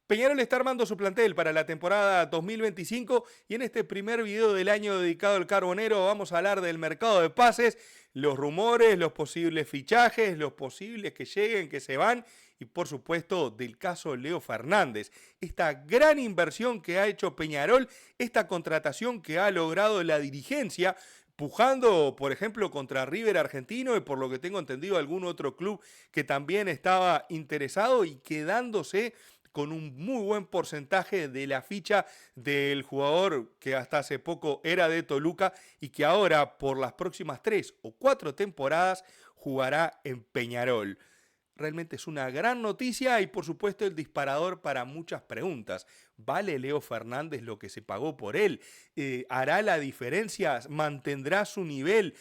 Peñarol está armando su plantel para la temporada 2025 y en este primer video del año dedicado al Carbonero vamos a hablar del mercado de pases, los rumores, los posibles fichajes, los posibles que lleguen, que se van y por supuesto del caso Leo Fernández. Esta gran inversión que ha hecho Peñarol, esta contratación que ha logrado la dirigencia, pujando, por ejemplo, contra River Argentino y por lo que tengo entendido algún otro club que también estaba interesado y quedándose con un muy buen porcentaje de la ficha del jugador que hasta hace poco era de Toluca y que ahora por las próximas 3 o 4 temporadas jugará en Peñarol. Realmente es una gran noticia y por supuesto el disparador para muchas preguntas. ¿Vale Leo Fernández lo que se pagó por él? ¿Hará la diferencia? ¿Mantendrá su nivel?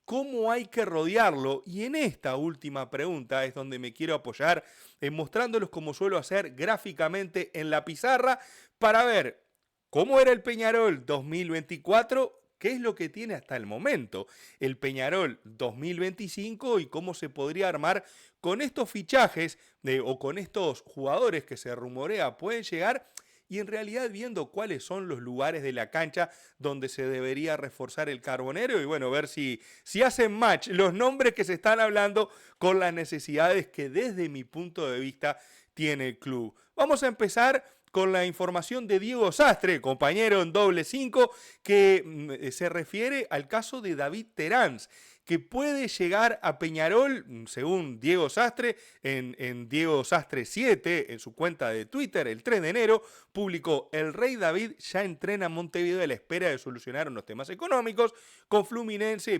¿Cómo hay que rodearlo? Y en esta última pregunta es donde me quiero apoyar, mostrándolos como suelo hacer gráficamente en la pizarra para ver cómo era el Peñarol 2024, qué es lo que tiene hasta el momento el Peñarol 2025 y cómo se podría armar con estos fichajes o con estos jugadores que se rumorea pueden llegar y en realidad viendo cuáles son los lugares de la cancha donde se debería reforzar el Carbonero y bueno, ver si hacen match los nombres que se están hablando con las necesidades que desde mi punto de vista tiene el club. Vamos a empezar con la información de Diego Sastre, compañero en doble 5, que se refiere al caso de David Terán, que puede llegar a Peñarol, según Diego Sastre, en Diego Sastre 7, en su cuenta de Twitter, el 3 de enero, publicó: el Rey David ya entrena en Montevideo a la espera de solucionar unos temas económicos con Fluminense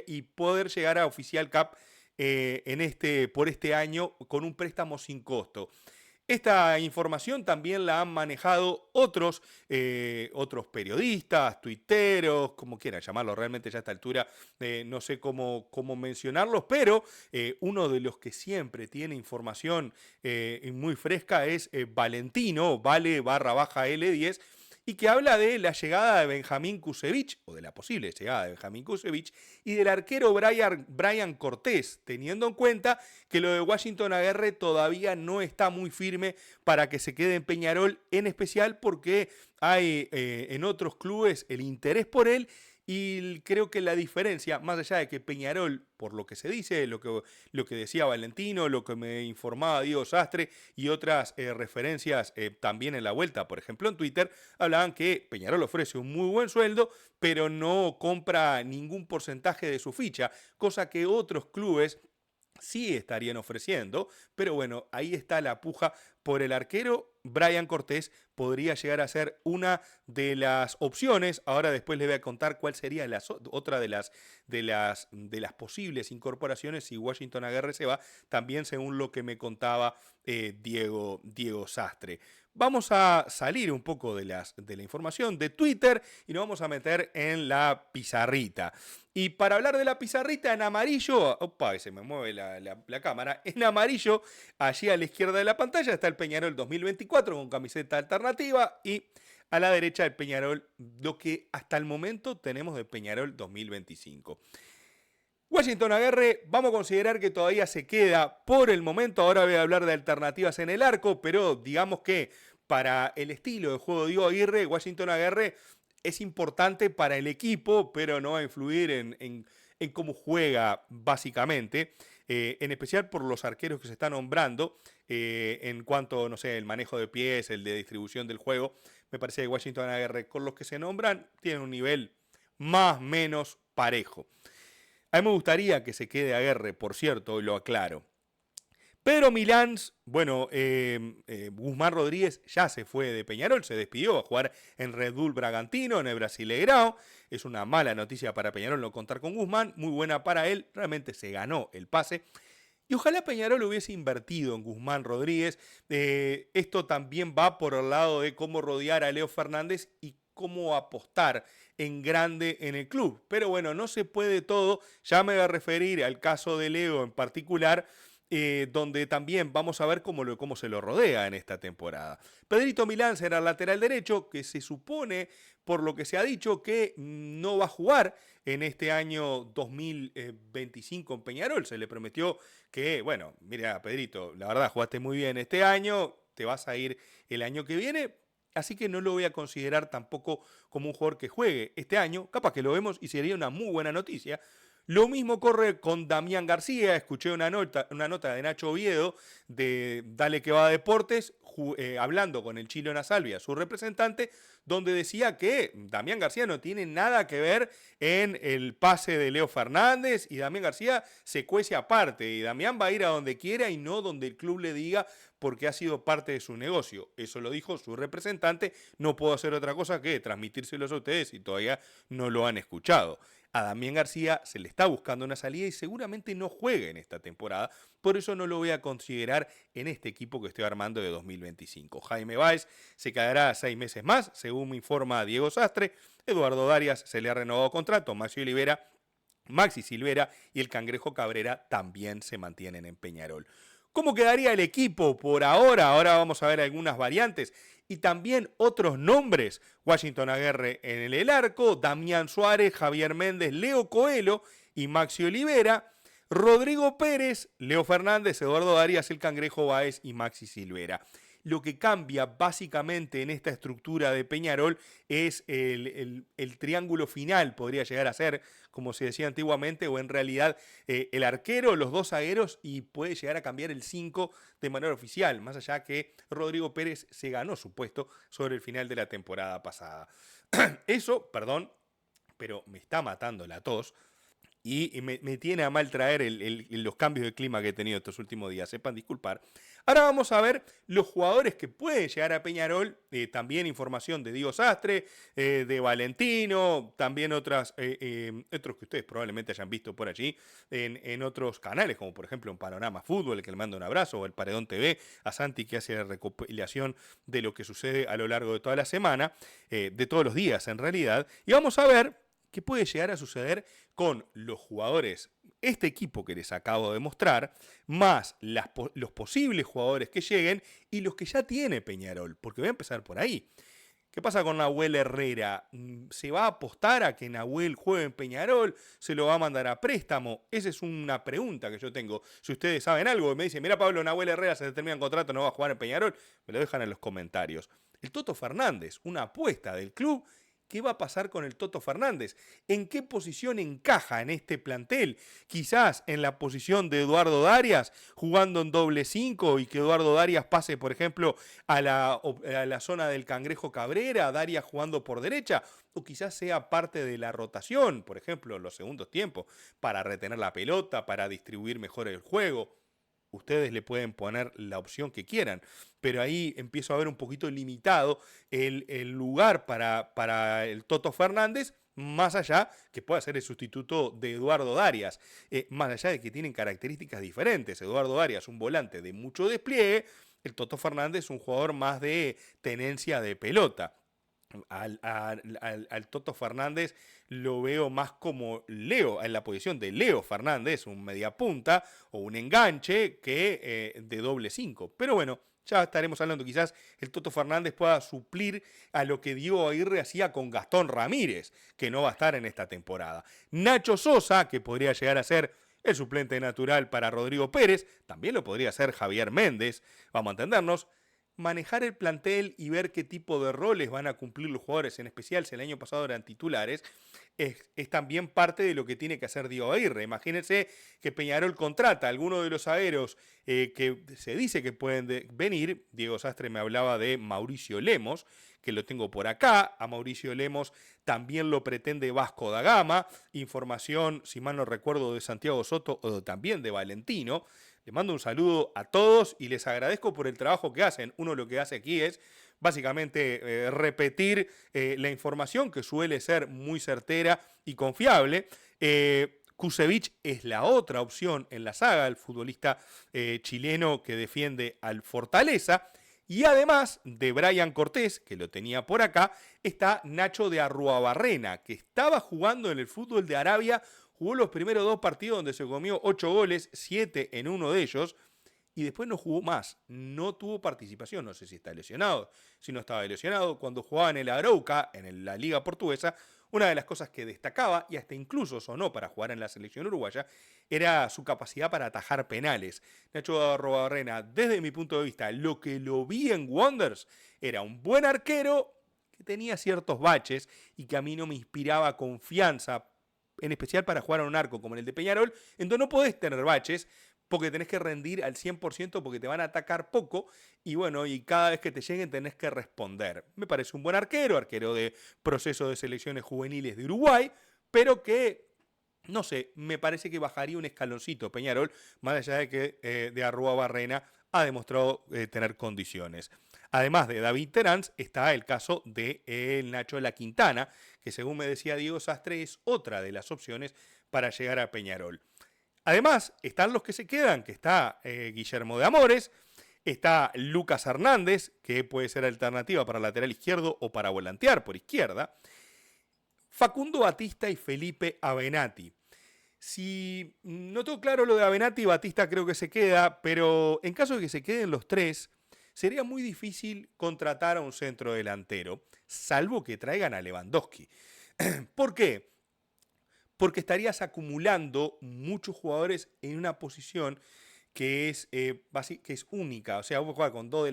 y poder llegar a Oficial Cup por este año con un préstamo sin costo. Esta información también la han manejado otros periodistas, tuiteros, como quieran llamarlo, realmente ya a esta altura no sé cómo mencionarlos, pero uno de los que siempre tiene información muy fresca es Valentino, vale barra baja L10, y que habla de la llegada de Benjamín Kusevich, o de la posible llegada de Benjamín Kusevich, y del arquero Brian Cortés, teniendo en cuenta que lo de Washington Aguirre todavía no está muy firme para que se quede en Peñarol, en especial porque hay en otros clubes el interés por él. Y creo que la diferencia, más allá de que Peñarol, por lo que se dice, lo que decía Valentino, lo que me informaba Diego Sastre y otras referencias también en la vuelta, por ejemplo en Twitter, hablaban que Peñarol ofrece un muy buen sueldo, pero no compra ningún porcentaje de su ficha, cosa que otros clubes sí estarían ofreciendo, pero bueno, ahí está la puja por el arquero. Brian Cortés podría llegar a ser una de las opciones. Ahora después les voy a contar cuál sería otra de las posibles incorporaciones si Washington Aguirre se va, también según lo que me contaba Diego Sastre. Vamos a salir un poco de la información de Twitter y nos vamos a meter en la pizarrita. Y para hablar de la pizarrita en amarillo, opa, se me mueve la cámara, en amarillo, allí a la izquierda de la pantalla está el Peñarol 2024 con camiseta alternativa y a la derecha el Peñarol, lo que hasta el momento tenemos de Peñarol 2025. Washington Aguirre, vamos a considerar que todavía se queda por el momento. Ahora voy a hablar de alternativas en el arco, pero digamos que para el estilo de juego de Diego Aguirre, Washington Aguirre es importante para el equipo, pero no va a influir en cómo juega básicamente, en especial por los arqueros que se están nombrando, en cuanto, no sé, el manejo de pies, el de distribución del juego. Me parece que Washington Aguirre, con los que se nombran, tiene un nivel más o menos parejo. A mí me gustaría que se quede Aguirre, por cierto, y lo aclaro. Pedro Milán, bueno, Guzmán Rodríguez ya se fue de Peñarol, se despidió a jugar en Red Bull Bragantino, en el Brasileirao. Es una mala noticia para Peñarol no contar con Guzmán, muy buena para él, realmente se ganó el pase. Y ojalá Peñarol hubiese invertido en Guzmán Rodríguez. Esto también va por el lado de cómo rodear a Leo Fernández y cómo apostar en grande en el club. Pero bueno, no se puede todo. Ya me voy a referir al caso de Leo en particular, donde también vamos a ver cómo se lo rodea en esta temporada. Pedrito Milán será el lateral derecho, que se supone, por lo que se ha dicho, que no va a jugar en este año 2025 en Peñarol. Se le prometió que, bueno, mira, Pedrito, la verdad jugaste muy bien este año, te vas a ir el año que viene. Así que no lo voy a considerar tampoco como un jugador que juegue este año. Capaz que lo vemos y sería una muy buena noticia. Lo mismo corre con Damián García. Escuché una nota de Nacho Oviedo de Dale que va Deportes, hablando con el Chilo Nasalvia, su representante, donde decía que Damián García no tiene nada que ver en el pase de Leo Fernández y Damián García se cuece aparte y Damián va a ir a donde quiera y no donde el club le diga porque ha sido parte de su negocio. Eso lo dijo su representante. No puedo hacer otra cosa que transmitírselos a ustedes si todavía no lo han escuchado. A Damián García se le está buscando una salida y seguramente no juegue en esta temporada. Por eso no lo voy a considerar en este equipo que estoy armando de 2025. Jaime Báez se quedará 6 meses más, según me informa Diego Sastre. Eduardo Darias se le ha renovado contrato. Maxi Silvera y el Cangrejo Cabrera también se mantienen en Peñarol. ¿Cómo quedaría el equipo por ahora? Ahora vamos a ver algunas variantes y también otros nombres. Washington Aguirre en el arco, Damián Suárez, Javier Méndez, Leo Coelho y Maxi Olivera, Rodrigo Pérez, Leo Fernández, Eduardo Darias, el Cangrejo Báez y Maxi Silvera. Lo que cambia básicamente en esta estructura de Peñarol es el triángulo final, podría llegar a ser, como se decía antiguamente, o en realidad el arquero, los dos zagueros y puede llegar a cambiar el 5 de manera oficial, más allá que Rodrigo Pérez se ganó su puesto sobre el final de la temporada pasada. Eso, perdón, pero me está matando la tos. Y me tiene a mal traer los cambios de clima que he tenido estos últimos días. Sepan disculpar. Ahora vamos a ver los jugadores que pueden llegar a Peñarol. También información de Diego Sastre, de Valentino, también otros que ustedes probablemente hayan visto por allí en otros canales, como por ejemplo en Panorama Fútbol, el que le mando un abrazo, o el Paredón TV, a Santi que hace la recopilación de lo que sucede a lo largo de toda la semana, de todos los días en realidad. Y vamos a ver qué puede llegar a suceder con los jugadores, este equipo que les acabo de mostrar, más los posibles jugadores que lleguen y los que ya tiene Peñarol, porque voy a empezar por ahí. ¿Qué pasa con Nahuel Herrera? ¿Se va a apostar a que Nahuel juegue en Peñarol? ¿Se lo va a mandar a préstamo? Esa es una pregunta que yo tengo. Si ustedes saben algo y me dicen, mira Pablo, Nahuel Herrera se termina el contrato, no va a jugar en Peñarol, me lo dejan en los comentarios. El Toto Fernández, una apuesta del club. ¿Qué va a pasar con el Toto Fernández? ¿En qué posición encaja en este plantel? Quizás en la posición de Eduardo Darias, jugando en doble 5 y que Eduardo Darias pase, por ejemplo, a la zona del Cangrejo Cabrera, Darias jugando por derecha, o quizás sea parte de la rotación, por ejemplo, en los segundos tiempos, para retener la pelota, para distribuir mejor el juego. Ustedes le pueden poner la opción que quieran, pero ahí empiezo a ver un poquito limitado el lugar para el Toto Fernández, más allá que pueda ser el sustituto de Eduardo Darias, más allá de que tienen características diferentes. Eduardo Darias, un volante de mucho despliegue, el Toto Fernández, un jugador más de tenencia de pelota. Al Toto Fernández lo veo más como Leo, en la posición de Leo Fernández, un mediapunta o un enganche que de doble 5. Pero bueno, ya estaremos hablando, quizás el Toto Fernández pueda suplir a lo que Diego Aguirre hacía con Gastón Ramírez, que no va a estar en esta temporada. Nacho Sosa, que podría llegar a ser el suplente natural para Rodrigo Pérez, también lo podría ser Javier Méndez, vamos a entendernos. Manejar el plantel y ver qué tipo de roles van a cumplir los jugadores, en especial si el año pasado eran titulares, es también parte de lo que tiene que hacer Diego Aguirre. Imagínense que Peñarol contrata a alguno de los zagueros que se dice que pueden venir. Diego Sastre me hablaba de Mauricio Lemos, que lo tengo por acá. A Mauricio Lemos también lo pretende Vasco da Gama. Información, si mal no recuerdo, de Santiago Soto o también de Valentino. Les mando un saludo a todos y les agradezco por el trabajo que hacen. Uno lo que hace aquí es básicamente repetir la información que suele ser muy certera y confiable. Kusevich es la otra opción en la saga, el futbolista chileno que defiende al Fortaleza. Y además de Brian Cortés, que lo tenía por acá, está Nacho de Arruabarrena, que estaba jugando en el fútbol de Arabia. Jugó los primeros 2 partidos donde se comió 8 goles, 7 en uno de ellos, y después no jugó más. No tuvo participación, no sé si está lesionado, si no estaba lesionado. Cuando jugaba en el Arauca, en la Liga Portuguesa, Una de las cosas que destacaba, y hasta incluso sonó para jugar en la selección uruguaya, era su capacidad para atajar penales. Nacho Arrobarrena, desde mi punto de vista, lo que lo vi en Wanderers era un buen arquero que tenía ciertos baches y que a mí no me inspiraba confianza, en especial para jugar a un arco como el de Peñarol, en donde no podés tener baches porque tenés que rendir al 100% porque te van a atacar poco y bueno, y cada vez que te lleguen tenés que responder. Me parece un buen arquero, arquero de proceso de selecciones juveniles de Uruguay, pero que, no sé, me parece que bajaría un escaloncito Peñarol, más allá de que de Arruabarrena ha demostrado tener condiciones. Además de David Terán, está el caso de Nacho de la Quintana, que según me decía Diego Sastre es otra de las opciones para llegar a Peñarol. Además, están los que se quedan, que está Guillermo de Amores, está Lucas Hernández, que puede ser alternativa para lateral izquierdo o para volantear por izquierda, Facundo Batista y Felipe Avenatti. Si no tengo claro lo de Avenatti, Batista creo que se queda, pero en caso de que se queden los tres, sería muy difícil contratar a un centro delantero, salvo que traigan a Lewandowski. ¿Por qué? Porque estarías acumulando muchos jugadores en una posición que es única. O sea, vos jugás con dos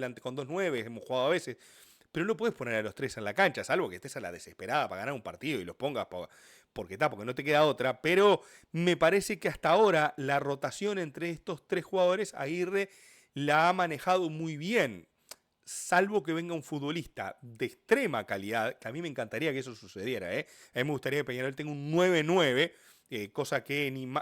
nueve, hemos jugado a veces, pero no puedes poner a los tres en la cancha, salvo que estés a la desesperada para ganar un partido y los pongas porque no te queda otra. Pero me parece que hasta ahora la rotación entre estos tres jugadores, Aguirre la ha manejado muy bien. Salvo que venga un futbolista de extrema calidad, que a mí me encantaría que eso sucediera, ¿eh? A mí me gustaría que Peñarol tenga un 9-9, cosa que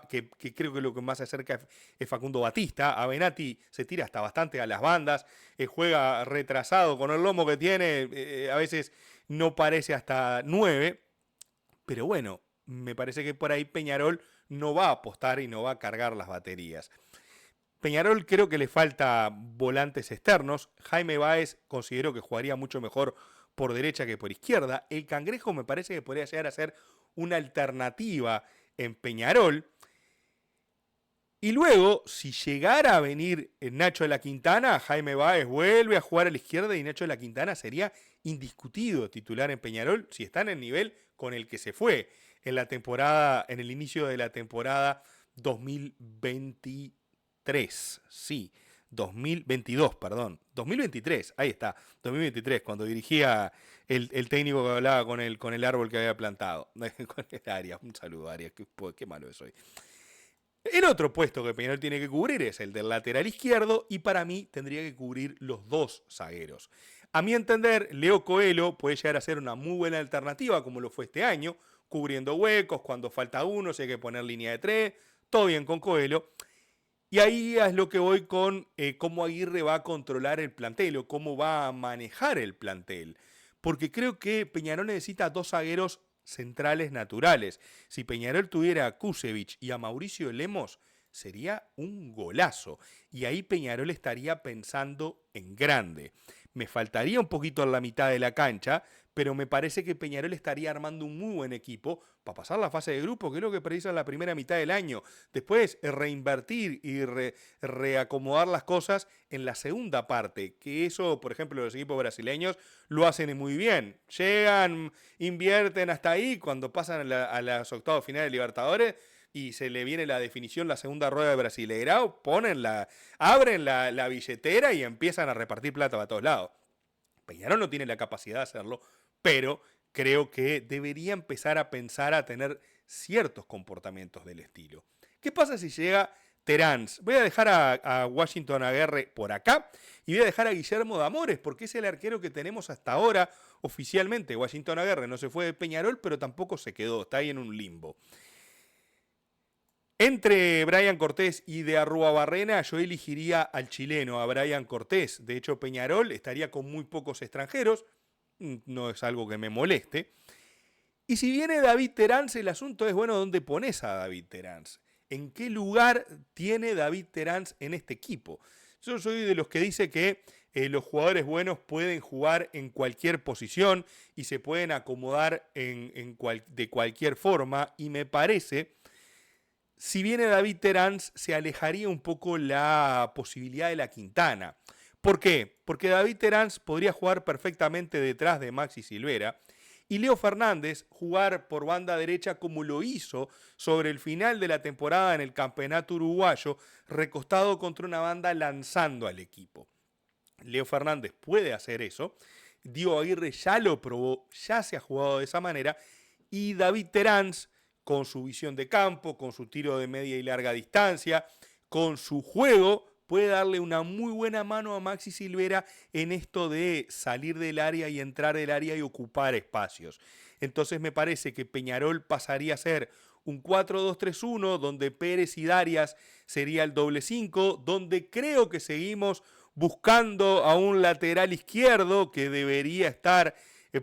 creo que lo que más se acerca es Facundo Batista. Avenatti se tira hasta bastante a las bandas, juega retrasado con el lomo que tiene, a veces no parece hasta 9, pero bueno, me parece que por ahí Peñarol no va a apostar y no va a cargar las baterías. Peñarol creo que le falta volantes externos. Jaime Báez considero que jugaría mucho mejor por derecha que por izquierda. El Cangrejo me parece que podría llegar a ser una alternativa en Peñarol. Y luego, si llegara a venir Nacho de la Quintana, Jaime Báez vuelve a jugar a la izquierda y Nacho de la Quintana sería indiscutido titular en Peñarol si está en el nivel con el que se fue en la temporada, en el inicio de la temporada 2023. Sí, 2022, perdón. 2023, ahí está, 2023, cuando dirigía el técnico que hablaba con el árbol que había plantado. Con el Arias, un saludo Arias, qué malo soy. El otro puesto que Peñarol tiene que cubrir es el del lateral izquierdo y para mí tendría que cubrir los dos zagueros. A mi entender, Leo Coelho puede llegar a ser una muy buena alternativa como lo fue este año, cubriendo huecos, cuando falta uno, si hay que poner línea de tres, todo bien con Coelho. Y ahí es lo que voy con cómo Aguirre va a controlar el plantel o cómo va a manejar el plantel. Porque creo que Peñarol necesita dos zagueros centrales naturales. Si Peñarol tuviera a Kusevich y a Mauricio Lemos, sería un golazo. Y ahí Peñarol estaría pensando en grande. Me faltaría un poquito en la mitad de la cancha, pero me parece que Peñarol estaría armando un muy buen equipo para pasar la fase de grupo, que es lo que precisa en la primera mitad del año. Después, reinvertir y reacomodar las cosas en la segunda parte, que eso, por ejemplo, los equipos brasileños lo hacen muy bien. Llegan, invierten hasta ahí, cuando pasan a los octavos finales de Libertadores y se le viene la definición, la segunda rueda de Brasileirao, abren la billetera y empiezan a repartir plata para todos lados. Peñarol no tiene la capacidad de hacerlo, pero creo que debería empezar a pensar a tener ciertos comportamientos del estilo. ¿Qué pasa si llega Terán? Voy a dejar a Washington Aguirre por acá y voy a dejar a Guillermo de Amores, porque es el arquero que tenemos hasta ahora oficialmente. Washington Aguirre no se fue de Peñarol, pero tampoco se quedó, está ahí en un limbo. Entre Brian Cortés y de Arruabarrena, yo elegiría al chileno, a Brian Cortés. De hecho, Peñarol estaría con muy pocos extranjeros, no es algo que me moleste. Y si viene David Terán, el asunto es, bueno, ¿dónde pones a David Terán? ¿En qué lugar tiene David Terán en este equipo? Yo soy de los que dice que los jugadores buenos pueden jugar en cualquier posición y se pueden acomodar de cualquier forma, y me parece, si viene David Terán, se alejaría un poco la posibilidad de la Quintana. ¿Por qué? Porque David Terán podría jugar perfectamente detrás de Maxi Silvera y Leo Fernández jugar por banda derecha como lo hizo sobre el final de la temporada en el campeonato uruguayo, recostado contra una banda lanzando al equipo. Leo Fernández puede hacer eso, Diego Aguirre ya lo probó, ya se ha jugado de esa manera, y David Terán, con su visión de campo, con su tiro de media y larga distancia, con su juego, puede darle una muy buena mano a Maxi Silvera en esto de salir del área y entrar del área y ocupar espacios. Entonces me parece que Peñarol pasaría a ser un 4-2-3-1, donde Pérez y Darias sería el doble 5, donde creo que seguimos buscando a un lateral izquierdo que debería estar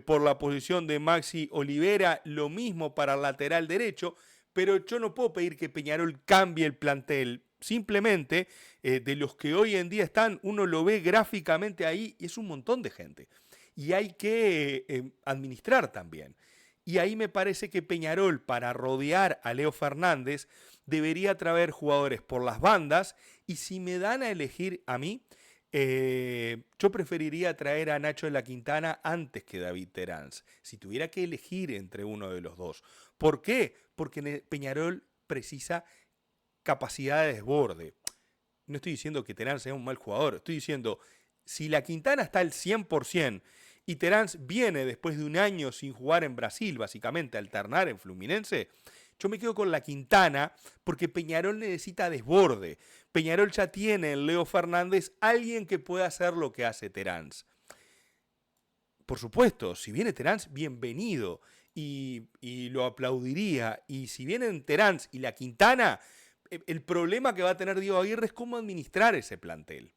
por la posición de Maxi Olivera, lo mismo para el lateral derecho, pero yo no puedo pedir que Peñarol cambie el plantel. Simplemente, de los que hoy en día están, uno lo ve gráficamente ahí y es un montón de gente. Y hay que administrar también. Y ahí me parece que Peñarol, para rodear a Leo Fernández, debería traer jugadores por las bandas. Y si me dan a elegir a mí, yo preferiría traer a Nacho de la Quintana antes que David Terán. Si tuviera que elegir entre uno de los dos. ¿Por qué? Porque Peñarol precisa capacidad de desborde. No estoy diciendo que Terán sea un mal jugador, estoy diciendo, si la Quintana está al 100% y Terán viene después de un año sin jugar en Brasil, básicamente alternar en Fluminense, yo me quedo con la Quintana porque Peñarol necesita desborde. Peñarol ya tiene en Leo Fernández alguien que pueda hacer lo que hace Terán. Por supuesto, si viene Terán, bienvenido y lo aplaudiría. Y si vienen Terán y la Quintana, el problema que va a tener Diego Aguirre es cómo administrar ese plantel.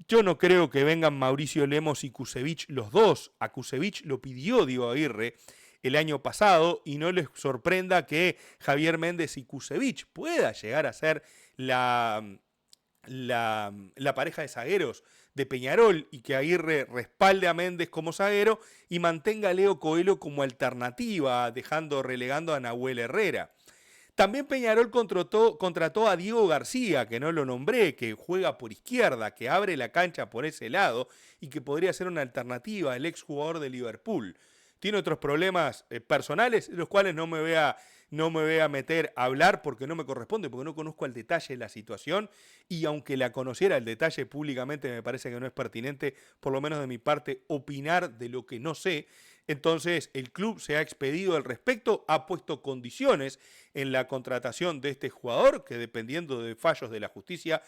Yo no creo que vengan Mauricio Lemos y Kusevich los dos. A Kusevich lo pidió Diego Aguirre el año pasado y no les sorprenda que Javier Méndez y Kusevich pueda llegar a ser la pareja de zagueros de Peñarol y que Aguirre respalde a Méndez como zaguero y mantenga a Leo Coelho como alternativa, relegando a Nahuel Herrera. También Peñarol contrató a Diego García, que no lo nombré, que juega por izquierda, que abre la cancha por ese lado y que podría ser una alternativa al exjugador de Liverpool. Tiene otros problemas personales, los cuales no me voy a meter a hablar porque no me corresponde, porque no conozco al detalle la situación y aunque la conociera el detalle públicamente me parece que no es pertinente, por lo menos de mi parte, opinar de lo que no sé. Entonces el club se ha expedido al respecto, ha puesto condiciones en la contratación de este jugador que dependiendo de fallos de la justicia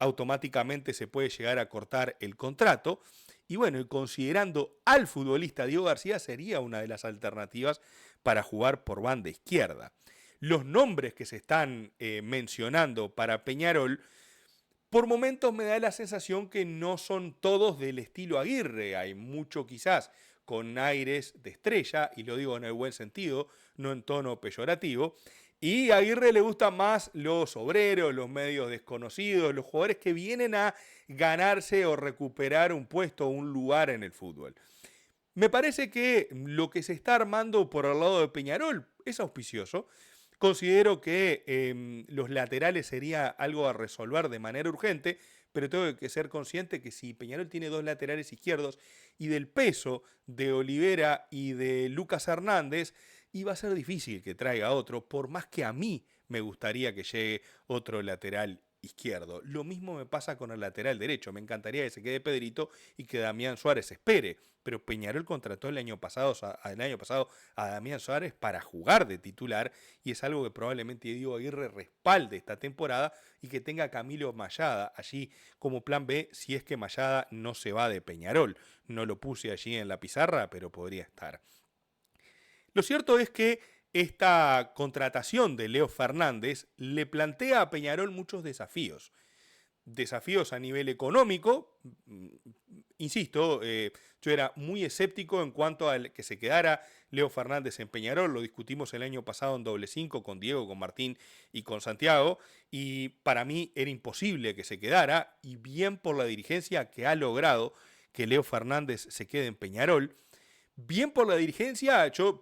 automáticamente se puede llegar a cortar el contrato. Y bueno, y considerando al futbolista Diego García sería una de las alternativas para jugar por banda izquierda. Los nombres que se están mencionando para Peñarol, por momentos me da la sensación que no son todos del estilo Aguirre. Hay mucho quizás con aires de estrella, y lo digo en el buen sentido, no en tono peyorativo. Y a Aguirre le gustan más los obreros, los medios desconocidos, los jugadores que vienen a ganarse o recuperar un puesto o un lugar en el fútbol. Me parece que lo que se está armando por el lado de Peñarol es auspicioso. Considero que los laterales sería algo a resolver de manera urgente, pero tengo que ser consciente que si Peñarol tiene dos laterales izquierdos y del peso de Olivera y de Lucas Hernández, iba a ser difícil que traiga otro, por más que a mí me gustaría que llegue otro lateral izquierdo. Lo mismo me pasa con el lateral derecho. Me encantaría que se quede Pedrito y que Damián Suárez espere. Pero Peñarol contrató el año pasado a Damián Suárez para jugar de titular y es algo que probablemente Diego Aguirre respalde esta temporada y que tenga a Camilo Mayada allí como plan B si es que Mayada no se va de Peñarol. No lo puse allí en la pizarra, pero podría estar. Lo cierto es que esta contratación de Leo Fernández le plantea a Peñarol muchos desafíos. Desafíos a nivel económico, insisto, yo era muy escéptico en cuanto a que se quedara Leo Fernández en Peñarol, lo discutimos el año pasado en doble 5 con Diego, con Martín y con Santiago, y para mí era imposible que se quedara, y bien por la dirigencia que ha logrado que Leo Fernández se quede en Peñarol. Bien por la dirigencia, yo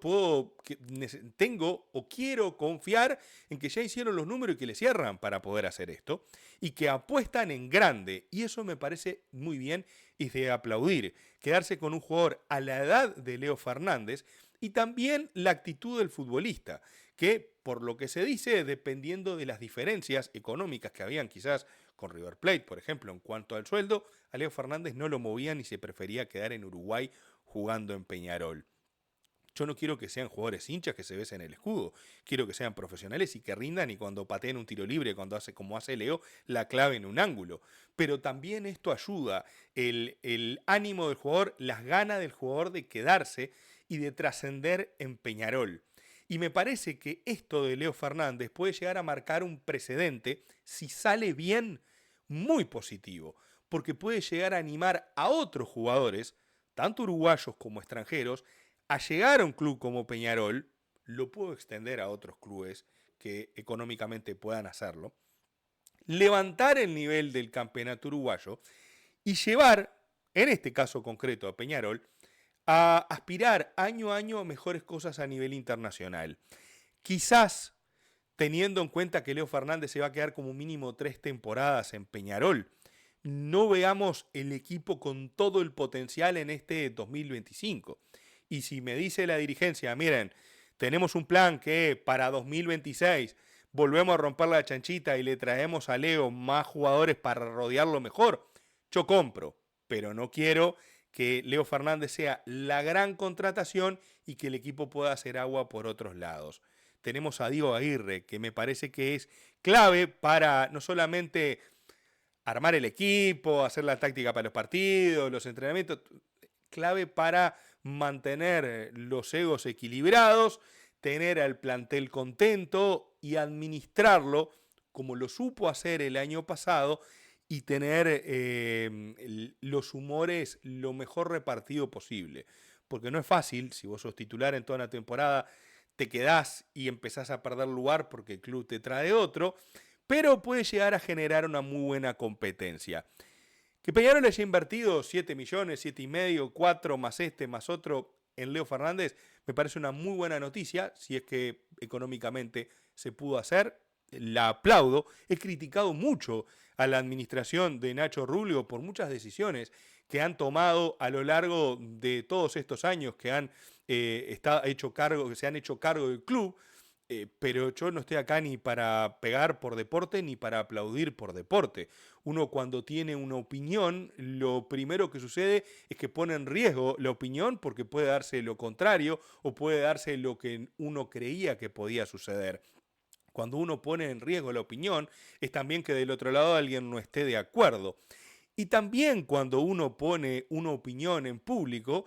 tengo o quiero confiar en que ya hicieron los números y que le cierran para poder hacer esto y que apuestan en grande. Y eso me parece muy bien y de aplaudir. Quedarse con un jugador a la edad de Leo Fernández y también la actitud del futbolista, que por lo que se dice, dependiendo de las diferencias económicas que habían quizás con River Plate, por ejemplo, en cuanto al sueldo, a Leo Fernández no lo movían y se prefería quedar en Uruguay jugando en Peñarol. Yo no quiero que sean jugadores hinchas que se besen el escudo. Quiero que sean profesionales y que rindan y cuando pateen un tiro libre, cuando hace como hace Leo, la clave en un ángulo. Pero también esto ayuda el ánimo del jugador, las ganas del jugador de quedarse y de trascender en Peñarol. Y me parece que esto de Leo Fernández puede llegar a marcar un precedente, si sale bien, muy positivo. Porque puede llegar a animar a otros jugadores, tanto uruguayos como extranjeros, a llegar a un club como Peñarol, lo puedo extender a otros clubes que económicamente puedan hacerlo, levantar el nivel del campeonato uruguayo y llevar, en este caso concreto a Peñarol, a aspirar año a año a mejores cosas a nivel internacional. Quizás, teniendo en cuenta que Leo Fernández se va a quedar como mínimo 3 temporadas en Peñarol, no veamos el equipo con todo el potencial en este 2025. Y si me dice la dirigencia, miren, tenemos un plan que para 2026 volvemos a romper la chanchita y le traemos a Leo más jugadores para rodearlo mejor, yo compro, pero no quiero que Leo Fernández sea la gran contratación y que el equipo pueda hacer agua por otros lados. Tenemos a Diego Aguirre, que me parece que es clave para no solamente armar el equipo, hacer la táctica para los partidos, los entrenamientos, clave para mantener los egos equilibrados, tener al plantel contento y administrarlo como lo supo hacer el año pasado y tener los humores lo mejor repartido posible. Porque no es fácil, si vos sos titular en toda una temporada, te quedás y empezás a perder lugar porque el club te trae otro, pero puede llegar a generar una muy buena competencia. Que Peñarol haya invertido 7 millones, 7 y medio, 4 más este, más otro en Leo Fernández, me parece una muy buena noticia, si es que económicamente se pudo hacer, la aplaudo. He criticado mucho a la administración de Nacho Rubio por muchas decisiones que han tomado a lo largo de todos estos años que que se han hecho cargo del club. Pero yo no estoy acá ni para pegar por deporte ni para aplaudir por deporte. Uno cuando tiene una opinión, lo primero que sucede es que pone en riesgo la opinión porque puede darse lo contrario o puede darse lo que uno creía que podía suceder. Cuando uno pone en riesgo la opinión, es también que del otro lado alguien no esté de acuerdo. Y también cuando uno pone una opinión en público,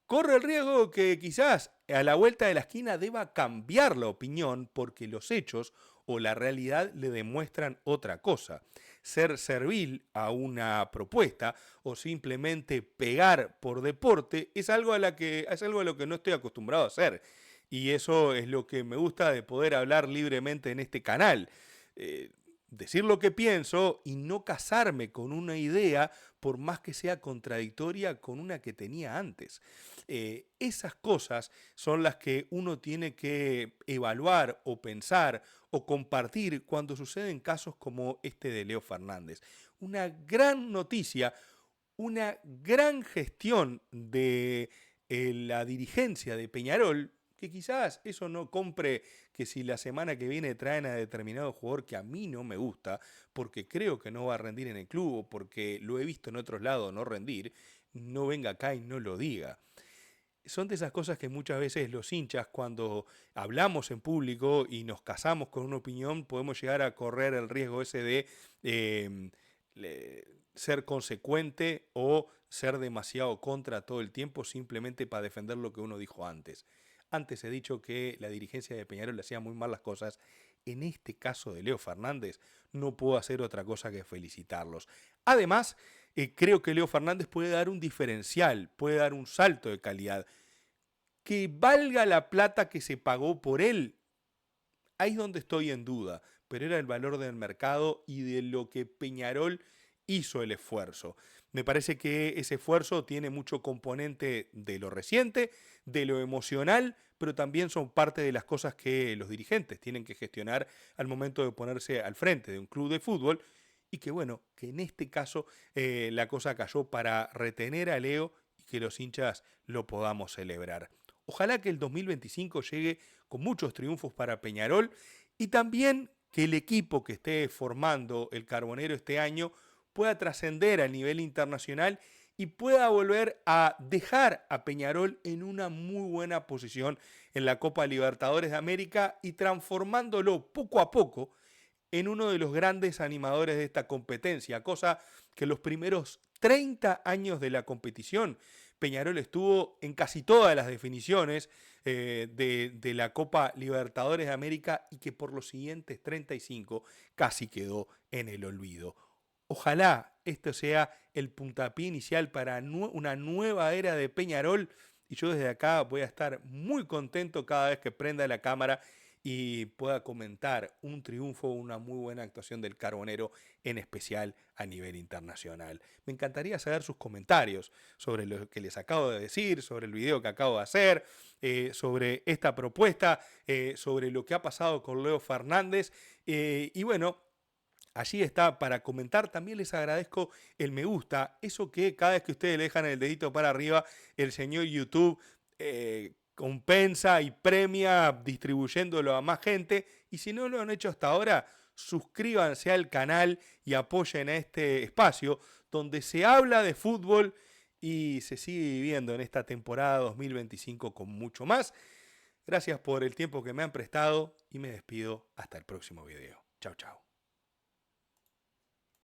corre el riesgo que quizás a la vuelta de la esquina deba cambiar la opinión porque los hechos o la realidad le demuestran otra cosa. Ser servil a una propuesta o simplemente pegar por deporte es algo es algo a lo que no estoy acostumbrado a hacer. Y eso es lo que me gusta de poder hablar libremente en este canal. Eh, Decir lo que pienso y no casarme con una idea por más que sea contradictoria con una que tenía antes. Esas cosas son las que uno tiene que evaluar o pensar o compartir cuando suceden casos como este de Leo Fernández. Una gran noticia, una gran gestión de la dirigencia de Peñarol, que quizás eso no compre que si la semana que viene traen a determinado jugador que a mí no me gusta, porque creo que no va a rendir en el club o porque lo he visto en otros lados no rendir, no venga acá y no lo diga. Son de esas cosas que muchas veces los hinchas cuando hablamos en público y nos casamos con una opinión podemos llegar a correr el riesgo ese de eh, ser consecuente o ser demasiado contra todo el tiempo simplemente para defender lo que uno dijo antes. Antes he dicho que la dirigencia de Peñarol le hacía muy mal las cosas. En este caso de Leo Fernández no puedo hacer otra cosa que felicitarlos. Además, creo que Leo Fernández puede dar un diferencial, puede dar un salto de calidad. Que valga la plata que se pagó por él, ahí es donde estoy en duda, pero era el valor del mercado y de lo que Peñarol hizo el esfuerzo. Me parece que ese esfuerzo tiene mucho componente de lo reciente, de lo emocional, pero también son parte de las cosas que los dirigentes tienen que gestionar al momento de ponerse al frente de un club de fútbol y que bueno, que en este caso la cosa cayó para retener a Leo y que los hinchas lo podamos celebrar. Ojalá que el 2025 llegue con muchos triunfos para Peñarol y también que el equipo que esté formando el Carbonero este año pueda trascender a nivel internacional y pueda volver a dejar a Peñarol en una muy buena posición en la Copa Libertadores de América y transformándolo poco a poco en uno de los grandes animadores de esta competencia, cosa que los primeros 30 años de la competición Peñarol estuvo en casi todas las definiciones de la Copa Libertadores de América y que por los siguientes 35 casi quedó en el olvido. Ojalá esto sea el puntapié inicial para una nueva era de Peñarol y yo desde acá voy a estar muy contento cada vez que prenda la cámara y pueda comentar un triunfo, una muy buena actuación del Carbonero, en especial a nivel internacional. Me encantaría saber sus comentarios sobre lo que les acabo de decir, sobre el video que acabo de hacer, sobre esta propuesta, sobre lo que ha pasado con Leo Fernández y bueno, allí está para comentar. También les agradezco el me gusta, eso que cada vez que ustedes le dejan el dedito para arriba, el señor YouTube compensa y premia distribuyéndolo a más gente. Y si no lo han hecho hasta ahora, suscríbanse al canal y apoyen a este espacio donde se habla de fútbol y se sigue viviendo en esta temporada 2025 con mucho más. Gracias por el tiempo que me han prestado y me despido hasta el próximo video. Chao, chao.